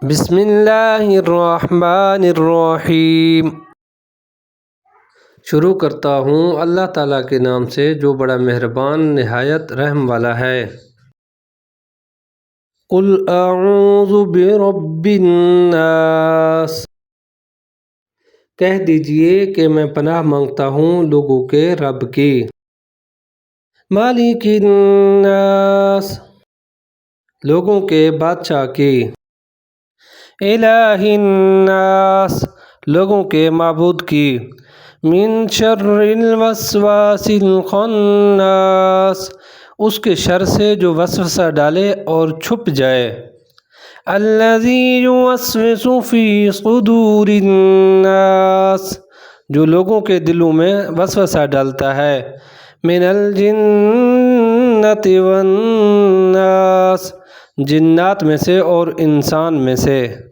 بسم اللہ الرحمن الرحیم۔ شروع کرتا ہوں اللہ تعالیٰ کے نام سے جو بڑا مہربان نہایت رحم والا ہے۔ قل اعوذ برب الناس، کہہ دیجئے کہ میں پناہ مانگتا ہوں لوگوں کے رب کی۔ مالک الناس، لوگوں کے بادشاہ کی۔ الہ الناس، لوگوں کے معبود کی۔ من شر الوسواس الخناس، اس کے شر سے جو وسوسہ ڈالے اور چھپ جائے۔ الذی یوسوس فی صدور الناس، جو لوگوں کے دلوں میں وسوسہ ڈالتا ہے۔ من الجنۃ والناس، جنات میں سے اور انسان میں سے۔